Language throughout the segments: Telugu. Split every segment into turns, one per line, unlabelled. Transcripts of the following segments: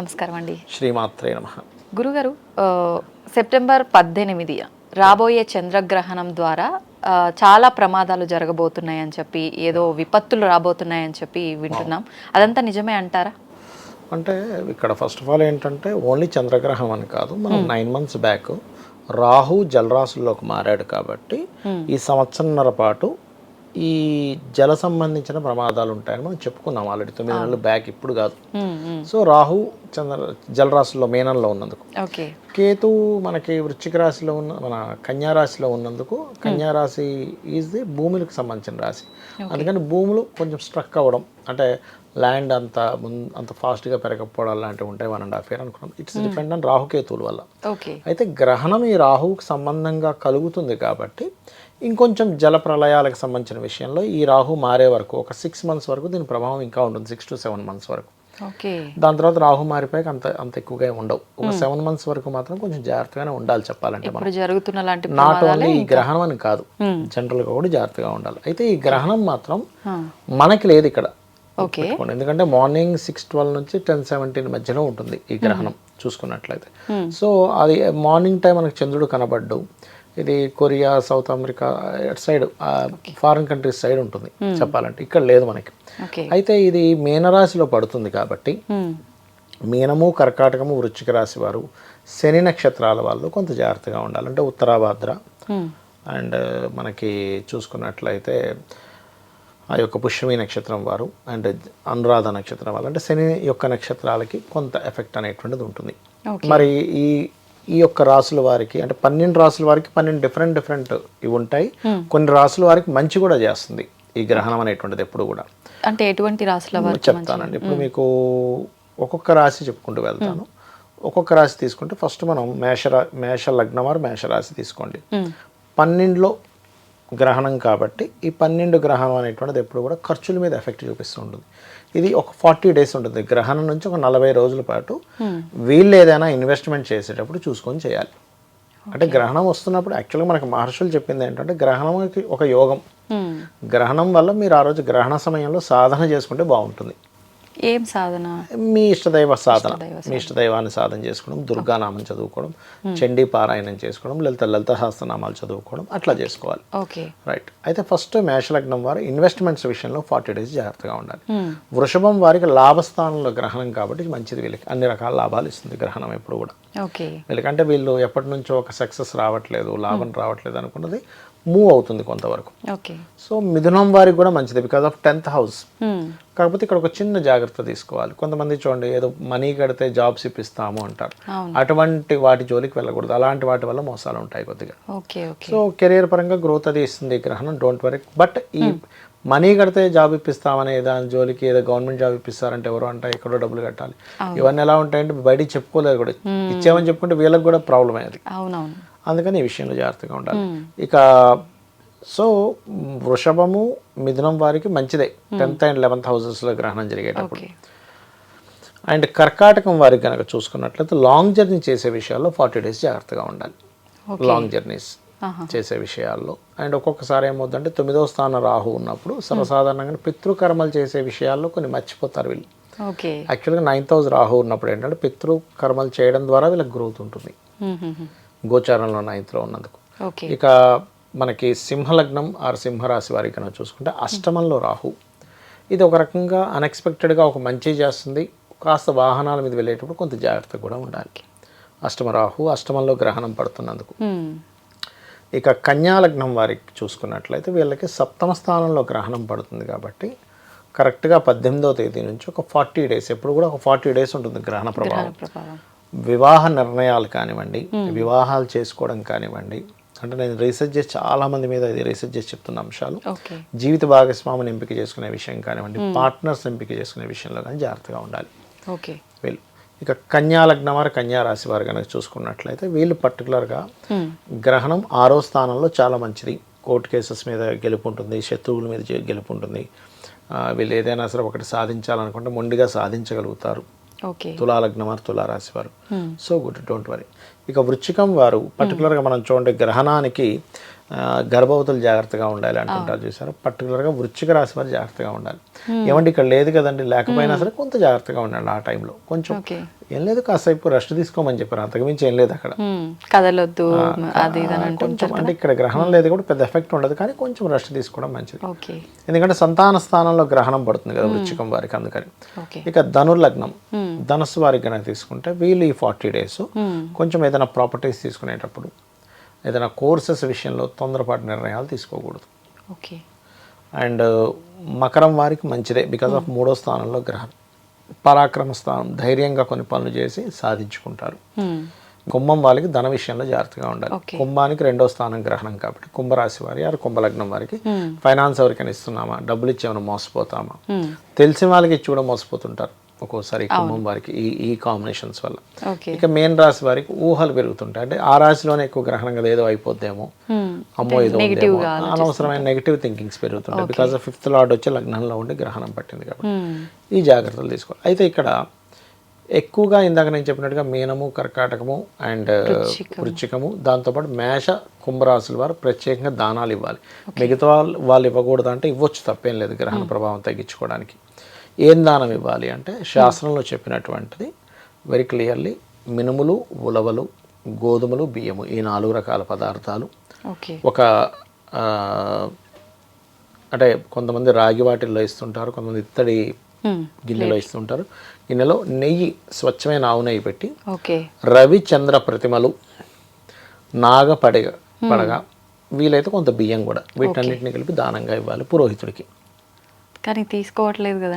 నమస్కారం అండి.
శ్రీమాత్రే నమః.
గురుగారు, సెప్టెంబర్ 18 రాబోయే చంద్రగ్రహణం ద్వారా చాలా ప్రమాదాలు జరగబోతున్నాయని చెప్పి, ఏదో విపత్తులు రాబోతున్నాయని చెప్పి వింటున్నాం. అదంతా నిజమే అంటారా?
అంటే ఇక్కడ ఫస్ట్ ఆఫ్ ఆల్ ఏంటంటే ఓన్లీ చంద్రగ్రహం అని కాదు, మనం 9 months బ్యాక్ రాహు జలరాశుల్లోకి మారాడు కాబట్టి ఈ సంవత్సరంన్నర పాటు ఈ జల సంబంధించిన ప్రమాదాలు ఉంటాయని మనం చెప్పుకున్నాం ఆల్రెడీ 9 నెలలు బ్యాక్, ఇప్పుడు కాదు. సో రాహు జలరాశిలో మీనంలో ఉన్నందుకు, కేతు మనకి వృశ్చిక రాశిలో ఉన్న మన కన్యా రాశిలో ఉన్నందుకు, కన్యా రాశి ఈజ్ ది భూములకు సంబంధించిన రాశి. అందుకని భూములు కొంచెం స్ట్రక్ అవ్వడం, అంటే ల్యాండ్ అంత ఫాస్ట్గా పెరగకపోవడం లాంటివి ఉంటాయి 1.5 year అనుకున్నాం. ఇట్స్ డిపెండ్ ఆన్ రాహుకేతువుల వల్ల. అయితే గ్రహణం ఈ రాహువుకి సంబంధంగా కలుగుతుంది కాబట్టి ఇంకొంచెం జల ప్రళయాలకు సంబంధించిన విషయంలో ఈ రాహు మారే వరకు ఒక 6 months వరకు దీని ప్రభావం ఇంకా ఉంటుంది, 6 to 7 months వరకు. దాని తర్వాత రాహు మారిపోయాక అంత ఎక్కువగా ఉండవు. ఒక 7 months వరకు మాత్రం కొంచెం జాగ్రత్తగానే ఉండాలి చెప్పాలంటే. నాట్ ఓన్లీ ఈ గ్రహణం అని కాదు, జనరల్గా కూడా జాగ్రత్తగా ఉండాలి. అయితే ఈ గ్రహణం మాత్రం మనకి లేదు ఇక్కడ, ఎందుకంటే మార్నింగ్ 6:12 నుంచి 10:17 మధ్యలో ఉంటుంది ఈ గ్రహణం చూసుకున్నట్లయితే. సో అది మార్నింగ్ టైం మనకు చంద్రుడు కనబడ్డు. ఇది Korea, south America side, foreign countries side ఉంటుంది చెప్పాలంటే, ఇక్కడ లేదు మనకి. అయితే ఇది మీనరాశిలో పడుతుంది కాబట్టి మీనము, కర్కాటకము, వృశ్చిక రాశి వారు, శని నక్షత్రాల వాళ్ళు కొంత జాగ్రత్తగా ఉండాలి. అంటే ఉత్తరాభాద్ర అండ్ మనకి చూసుకున్నట్లయితే ఆ యొక్క పుష్యమి నక్షత్రం వారు అండ్ అనురాధ నక్షత్రం వాళ్ళు, అంటే శని యొక్క నక్షత్రాలకి కొంత ఎఫెక్ట్ అనేటువంటిది ఉంటుంది. మరి ఈ యొక్క రాసుల వారికి, అంటే 12 రాసుల వారికి 12 డిఫరెంట్ ఇవి ఉంటాయి. కొన్ని రాసుల వారికి మంచి కూడా చేస్తుంది ఈ గ్రహణం అనేటువంటిది ఎప్పుడు కూడా.
అంటే ఎటువంటి రాసుల వారు
చెప్తానండి. ఇప్పుడు మీకు ఒక్కొక్క రాశి చెప్పుకుంటూ వెళ్తాను. ఒక్కొక్క రాశి తీసుకుంటే ఫస్ట్ మనం మేష లగ్నం వారు మేషరాశి తీసుకోండి. 12లో గ్రహణం కాబట్టి ఈ 12 గ్రహణం అనేటువంటిది ఎప్పుడు కూడా ఖర్చుల మీద ఎఫెక్ట్ చూపిస్తూ ఉంటుంది. ఇది ఒక 40 days ఉంటుంది. గ్రహణం నుంచి ఒక 40 రోజుల పాటు వీళ్ళు ఏదైనా ఇన్వెస్ట్మెంట్ చేసేటప్పుడు చూసుకొని చేయాలి. అంటే గ్రహణం వస్తున్నప్పుడు యాక్చువల్గా మనకు మహర్షులు చెప్పింది ఏంటంటే గ్రహణంకి ఒక యోగం. గ్రహణం వల్ల మీరు ఆ రోజు గ్రహణ సమయంలో సాధన చేసుకుంటే బాగుంటుంది.
ఏం సాధన?
మీ ఇష్టదైవ సాధన, మీ ఇష్టదైవాన్ని సాధన చేసుకోవడం, దుర్గానామం చదువుకోవడం, చండీ పారాయణం చేసుకోవడం, లలిత సహస్రనామాలు చదువుకోవడం, అట్లా చేసుకోవాలి. రైట్. అయితే ఫస్ట్ మేషలగ్నం వారు ఇన్వెస్ట్మెంట్స్ విషయంలో 40 days జాగ్రత్తగా ఉండాలి. వృషభం వారికి లాభస్థానంలో గ్రహణం కాబట్టి మంచిది, వీళ్ళకి అన్ని రకాల లాభాలు ఇస్తుంది గ్రహణం ఎప్పుడు కూడా. వీళ్ళకంటే వీళ్ళు ఎప్పటి నుంచో ఒక సక్సెస్ రావట్లేదు, లాభం రావట్లేదు అనుకున్నది మూవ్ అవుతుంది కొంతవరకు. సో మిథునం వారికి కూడా మంచిది బికాస్ ఆఫ్ 10th house. కాకపోతే ఇక్కడ ఒక చిన్న జాగ్రత్త తీసుకోవాలి. కొంతమంది చూడండి, ఏదో మనీ కడితే జాబ్స్ ఇప్పిస్తాము అంటారు, అటువంటి వాటి జోలికి వెళ్ళకూడదు. అలాంటి వాటి వల్ల మోసాలు ఉంటాయి కొద్దిగా. సో కెరియర్ పరంగా గ్రోత్ అది ఇస్తుంది గ్రహణం, డోంట్ వరీ. బట్ ఈ మనీ కడితే జాబ్ ఇప్పిస్తామనే దాని జోలికి, ఏదో గవర్నమెంట్ జాబ్ ఇప్పిస్తారంటే ఎవరు అంటే ఎక్కడో డబ్బులు కట్టాలి, ఇవన్నీ ఎలా ఉంటాయంటే బయటికి చెప్పుకోలేదు కూడా. ఇచ్చామని చెప్పుకుంటే వీళ్ళకి కూడా ప్రాబ్లం అయ్యేది. అందుకని ఈ విషయంలో జాగ్రత్తగా ఉండాలి. ఇక సో వృషభము, మిథునం వారికి మంచిదే 10th and 11th houses గ్రహణం జరిగేటప్పుడు. అండ్ కర్కాటకం వారికి కనుక చూసుకున్నట్లయితే లాంగ్ జర్నీ చేసే విషయాల్లో 40 days జాగ్రత్తగా ఉండాలి. లాంగ్ జర్నీస్ చేసే విషయాల్లో. అండ్ ఒక్కొక్కసారి ఏమవుతుందంటే 9వ స్థానం రాహు ఉన్నప్పుడు సర్వసాధారణంగా పితృకర్మలు చేసే విషయాల్లో కొన్ని మర్చిపోతారు వీళ్ళు. యాక్చువల్గా 9th house రాహు ఉన్నప్పుడు ఏంటంటే పితృకర్మలు చేయడం ద్వారా వీళ్ళకి గ్రోత్ ఉంటుంది, గోచారంలో 9th లో ఉన్నందుకు. ఇక మనకి సింహలగ్నం ఆర్ సింహరాశి వారికి కనుక చూసుకుంటే అష్టమంలో రాహు, ఇది ఒక రకంగా అన్ఎక్స్పెక్టెడ్గా ఒక మంచి చేస్తుంది. కాస్త వాహనాల మీద వెళ్ళేటప్పుడు కొంత జాగ్రత్త కూడా ఉండాలి. అష్టమ రాహు, అష్టమంలో గ్రహణం పడుతున్నందుకు. ఇక కన్యా లగ్నం వారికి చూసుకున్నట్లయితే వీళ్ళకి 7వ స్థానంలో గ్రహణం పడుతుంది కాబట్టి కరెక్ట్గా 18వ తేదీ నుంచి ఒక 40 days, ఎప్పుడు కూడా ఒక 40 days ఉంటుంది గ్రహణ ప్రభావం. వివాహ నిర్ణయాలు కానివ్వండి, వివాహాలు చేసుకోవడం కానివ్వండి, అంటే నేను రీసెర్చ్ చేసి చాలామంది మీద ఇది రీసెర్చ్ చేసి చెప్తున్న అంశాలు, జీవిత భాగస్వామిని ఎంపిక చేసుకునే విషయం కానివ్వండి, పార్ట్నర్స్ ఎంపిక చేసుకునే విషయంలో కానీ జాగ్రత్తగా ఉండాలి వీళ్ళు. ఇక కన్యా లగ్నం వారు, కన్యా రాశి వారు కనుక చూసుకున్నట్లయితే వీళ్ళు పర్టికులర్గా గ్రహణం 6వ స్థానంలో చాలా మంచిది. కోర్టు కేసెస్ మీద గెలుపు ఉంటుంది, శత్రువుల మీద గెలుపు ఉంటుంది. వీళ్ళు ఏదైనా సరే ఒకటి సాధించాలనుకుంటే మొండిగా సాధించగలుగుతారు. తులాలగ్నం వారు, తులారాశి వారు. So good, don't worry. ఇక వృశ్చికం వారు పర్టికులర్గా మనం చూడండి గ్రహణానికి గర్భవతులు జాగ్రత్తగా ఉండాలి అంటుంటారు చూసారు. పర్టికులర్గా వృశ్చిక రాశి వారు జాగ్రత్తగా ఉండాలి. ఏమంటే ఇక్కడ లేదు కదండి, లేకపోయినా సరే కొంత జాగ్రత్తగా ఉండాలి ఆ టైంలో. కొంచెం ఏం లేదు, కాసేపు రెస్ట్ తీసుకోమని చెప్పారు, అంతకుమించి ఏం లేదు అక్కడ.
కదలొద్దు అది
కొంచెం అంటే ఇక్కడ గ్రహణం లేదు కూడా పెద్ద ఎఫెక్ట్ ఉండదు, కానీ కొంచెం రెస్ట్ తీసుకోవడం మంచిది. ఎందుకంటే సంతాన స్థానంలో గ్రహణం పడుతుంది కదా వృశ్చికం వారికి, అందుకని. ఇక ధనుర్లగ్నం ధనుస్సు వారికి కనుక తీసుకుంటే వీళ్ళు ఈ 40 days కొంచెం ఏదైనా ప్రాపర్టీస్ తీసుకునేటప్పుడు, ఏదైనా కోర్సెస్ విషయంలో తొందరపాటు నిర్ణయాలు తీసుకోకూడదు. అండ్ మకరం వారికి మంచిదే, బికాస్ ఆఫ్ 3వ స్థానంలో గ్రహం, పరాక్రమ స్థానం, ధైర్యంగా కొన్ని పనులు చేసి సాధించుకుంటారు. కుంభం వాళ్ళకి ధన విషయంలో జాగ్రత్తగా ఉండాలి. కుంభానికి 2వ స్థానం గ్రహణం కాబట్టి కుంభరాశి వారి కుంభలగ్నం వారికి ఫైనాన్స్ ఎవరికైనా ఇస్తున్నామా, డబ్బులు ఇచ్చేమైనా మోసపోతామా, తెలిసిన వాళ్ళకి ఇచ్చి కూడా మోసపోతుంటారు ఒక్కోసారి కుంభం వారికి ఈ కాంబినేషన్స్ వల్ల. ఇక మేన్ రాశి వారికి ఊహలు పెరుగుతుంటాయి, అంటే ఆ రాశిలోనే ఎక్కువ గ్రహణం కదా, ఏదో అయిపోద్దేమో, అమ్మో ఏదో ఉందేమో, అనవసరమైన నెగిటివ్ థింకింగ్స్ పెరుగుతుంటాయి. బికాస్ ఆఫ్ 5th లార్డ్ వచ్చి లగ్నంలో ఉండి గ్రహణం పట్టింది కాబట్టి ఈ జాగ్రత్తలు తీసుకోవాలి. అయితే ఇక్కడ ఎక్కువగా ఇందాక నేను చెప్పినట్టుగా మీనము, కర్కాటకము అండ్ వృశ్చికము, దాంతోపాటు మేష, కుంభరాశుల వారు ప్రత్యేకంగా దానాలు ఇవ్వాలి. మిగతా వాళ్ళు ఇవ్వకూడదు అంటే ఇవ్వచ్చు, తప్పేం లేదు, గ్రహణ ప్రభావం తగ్గించుకోవడానికి. ఏం దానం ఇవ్వాలి అంటే శాస్త్రంలో చెప్పినటువంటిది వెరీ క్లియర్లీ మినుములు, ఉలవలు, గోధుమలు, బియ్యము, ఈ 4 రకాల పదార్థాలు. ఒక అంటే కొంతమంది రాగి వాటిల్లో ఇస్తుంటారు, కొంతమంది ఇత్తడి గిన్నెలో ఇస్తుంటారు. గిన్నెలో నెయ్యి, స్వచ్ఛమైన ఆవు నెయ్యి పెట్టి రవిచంద్ర ప్రతిమలు, పడగ వీలైతే కొంత బియ్యం కూడా, వీటన్నిటిని కలిపి దానంగా ఇవ్వాలి పురోహితుడికి.
కానీ తీసుకోవట్లేదు కదా,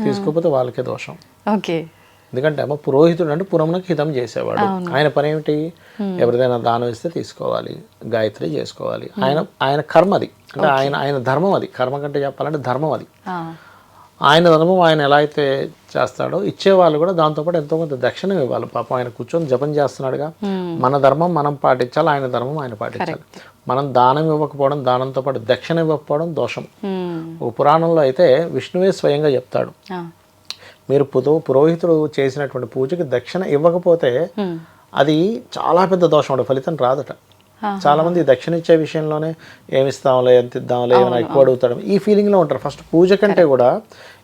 తీసుకోకపోతే వాళ్ళకే దోషం. ఎందుకంటే అమ్మ పురోహితుడు అంటే పురమునకు హితం చేసేవాడు. ఆయన పని ఏమిటి, ఎవరిదైనా దానం ఇస్తే తీసుకోవాలి, గాయత్రి చేసుకోవాలి. ఆయన కర్మ అది, అంటే ఆయన ధర్మం అది. కర్మ కంటే చెప్పాలంటే ధర్మం అది. ఆయన ధర్మం ఆయన ఎలా అయితే చేస్తాడో ఇచ్చేవాళ్ళు కూడా దాంతోపాటు ఎంతో కొంత దక్షిణం ఇవ్వాలి. పాపం ఆయన కూర్చొని జపం చేస్తున్నాడుగా, మన ధర్మం మనం పాటించాలి, ఆయన ధర్మం ఆయన పాటించాలి. మనం దానం ఇవ్వకపోవడం, దానంతో పాటు దక్షిణ ఇవ్వకపోవడం దోషం. ఒక పురాణంలో అయితే విష్ణువే స్వయంగా చెప్తాడు, మీరు పురోహితుడు చేసినటువంటి పూజకి దక్షిణ ఇవ్వకపోతే అది చాలా పెద్ద దోషం, అంటే ఫలితం రాదట. చాలా మంది దక్షిణ ఇచ్చే విషయంలోనే ఏమిస్తాంలే, ఎంత ఇద్దాంలే, ఏమైనా ఎక్కువ అడుగుతాడు, ఈ ఫీలింగ్లో ఉంటారు. ఫస్ట్ పూజ కంటే కూడా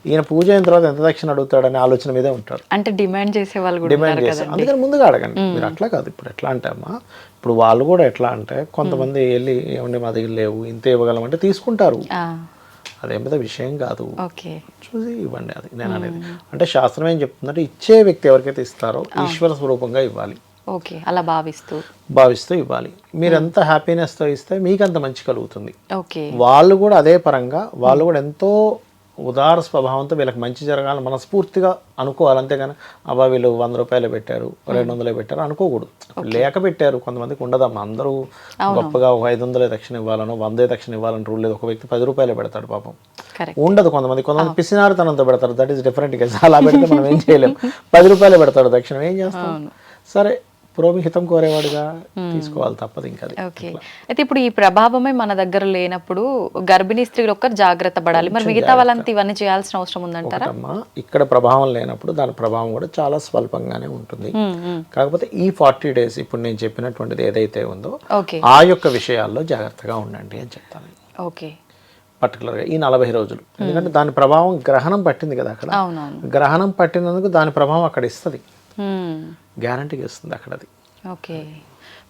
ఈయన పూజ అయిన తర్వాత ఎంత దక్షిణ అడుగుతాడనే ఆలోచన మీదే ఉంటారు.
అంటే డిమాండ్ చేసే వాళ్ళు,
డిమాండ్ చేసే, అందుకని ముందుగా అడగండి. మీరు అట్లా కాదు, ఇప్పుడు ఎట్లా అంటే అమ్మా, ఇప్పుడు వాళ్ళు కూడా ఎట్లా అంటే కొంతమంది వెళ్ళి ఏమండి మా దగ్గర లేవు, ఇంత ఇవ్వగలమంటే తీసుకుంటారు, అదేం పెద్ద విషయం కాదు, చూసి ఇవ్వండి. అది నేను అనేది. అంటే శాస్త్రం ఏం చెప్తుందంటే ఇచ్చే వ్యక్తి ఎవరికైతే ఇస్తారో ఈశ్వర స్వరూపంగా ఇవ్వాలి,
అలా భావిస్తూ ఇవ్వాలి. మీరు ఎంత హ్యాపీనెస్తో ఇస్తే మీకు అంత మంచి కలుగుతుంది. వాళ్ళు కూడా అదే పరంగా వాళ్ళు కూడా ఎంతో ఉదార స్వభావంతో వీళ్ళకి మంచి జరగాలని మనస్ఫూర్తిగా అనుకోవాలి. అంతేగాని అబ్బా వీళ్ళు 100 రూపాయలు పెట్టారు, 200 పెట్టారు అనుకోకూడదు. లేక పెట్టారు, కొంతమందికి ఉండదమ్మా. అందరూ గొప్పగా 500 దక్షిణ ఇవ్వాలనో 100 దక్షిణ ఇవ్వాలని రూల్ లేదు. ఒక వ్యక్తి 10 రూపాయలు పెడతాడు, పాపం ఉండదు. కొంతమంది పిసినారితనంతో పెడతారు, దట్ ఈస్ డిఫరెంట్ కేసు. అలా పెడితే మనం ఏం చేయలేము. 10 రూపాయలు పెడతాడు దక్షిణ, ఏం చేస్తాం? సరే, పురోహితం కోరేవాడుగా తీసుకోవాలి, తప్పదు ఇంకా. అయితే ఇప్పుడు ఈ ప్రభావమే మన దగ్గర లేనప్పుడు గర్భిణీ స్త్రీలు ఒక్కరు జాగ్రత్త పడాలి, మరి మిగతా వాళ్ళంతా ఇవన్నీ చేయాల్సిన అవసరం ఉందంటారా?
ఇక్కడ ప్రభావం లేనప్పుడు దాని ప్రభావం కూడా చాలా స్వల్పంగానే ఉంటుంది. కాకపోతే ఈ 40 days ఇప్పుడు నేను చెప్పినటువంటిది ఏదైతే ఉందో ఆ యొక్క విషయాల్లో జాగ్రత్తగా ఉండండి అని చెప్తాను. పర్టికులర్గా ఈ 40 రోజులు, ఎందుకంటే దాని ప్రభావం గ్రహణం పట్టింది కదా అక్కడ. గ్రహణం పట్టినందుకు దాని ప్రభావం అక్కడ ఇస్తుంది, గ్యారంటీగా ఇస్తుంది అక్కడ. అది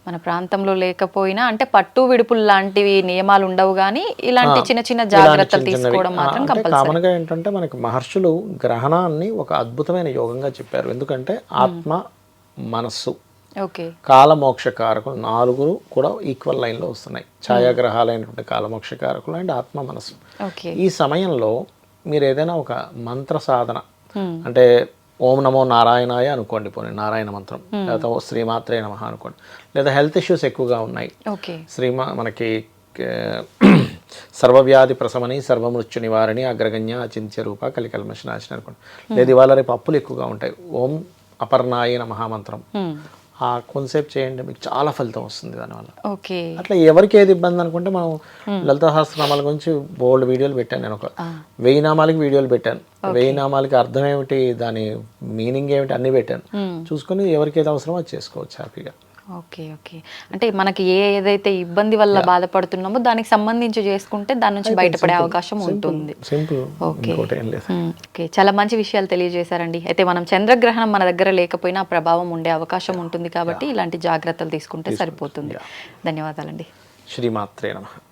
మన ప్రాంతంలో లేకపోయినా అంటే పట్టు విడుపులు లాంటివి నియమాలు ఉండవు, కానీ ఇలాంటి చిన్న చిన్న జాగ్రత్తలు తీసుకోవడం మాత్రం కంపల్సరీ.
కామన్గా ఏంటంటే మనకి మహర్షులు గ్రహణాన్ని ఒక అద్భుతమైన యోగంగా చెప్పారు. ఎందుకంటే ఆత్మ, మనస్సు, కాలమోక్షకారకులు 4 కూడా ఈక్వల్ లైన్లో వస్తున్నాయి. ఛాయాగ్రహాలైనటువంటి కాలమోక్షకారకులు అండ్ ఆత్మ, మనస్సు. ఈ సమయంలో మీరు ఏదైనా ఒక మంత్ర సాధన, అంటే ఓం నమో నారాయణాయ అనుకోండి, పోనీ నారాయణ మంత్రం, లేదా శ్రీమాత్రే నమః అనుకోండి. లేదా హెల్త్ ఇష్యూస్ ఎక్కువగా ఉన్నాయి, మనకి సర్వవ్యాధి ప్రశమని, సర్వమృత్యు నివారణి, అగ్రగణ్య అచింత్య రూప, కలికల్మషనాశిని అనుకోండి. లేదా ఇవాళ రేపు అప్పులు ఎక్కువగా ఉంటాయి, ఓం అపర్ణాయ నమః మంత్రం, ఆ కొంతసేపు చేయండి, మీకు చాలా ఫలితం వస్తుంది దానివల్ల.
ఓకే.
అట్లా ఎవరికి ఏది ఇబ్బంది అనుకుంటే మనం లలిత సహస్రనామాల గురించి బోల్డ్ వీడియోలు పెట్టాను. నేను ఒక 1000 నామాలకి వీడియోలు పెట్టాను. 1000 నామాలకి అర్థం ఏమిటి, దాని మీనింగ్ ఏమిటి అన్నీ పెట్టాను. చూసుకొని ఎవరికి ఏది అవసరమో అది చేసుకోవచ్చు హ్యాపీగా.
ఓకే. ఓకే. అంటే మనకి ఏదైతే ఇబ్బంది వల్ల బాధపడుతున్నామో దానికి సంబంధించి చేసుకుంటే దాని నుంచి బయటపడే అవకాశం ఉంటుంది.
సింపుల్.
ఓకే.
ఇంకోటి ఏం లేదు.
ఓకే, చాలా మంచి విషయాలు తెలియజేశారండి. అయితే మనం చంద్రగ్రహణం మన దగ్గర లేకపోయినా ప్రభావం ఉండే అవకాశం ఉంటుంది కాబట్టి ఇలాంటి జాగ్రత్తలు తీసుకుంటే సరిపోతుంది. ధన్యవాదాలండి.
శ్రీమాత్రే నమః.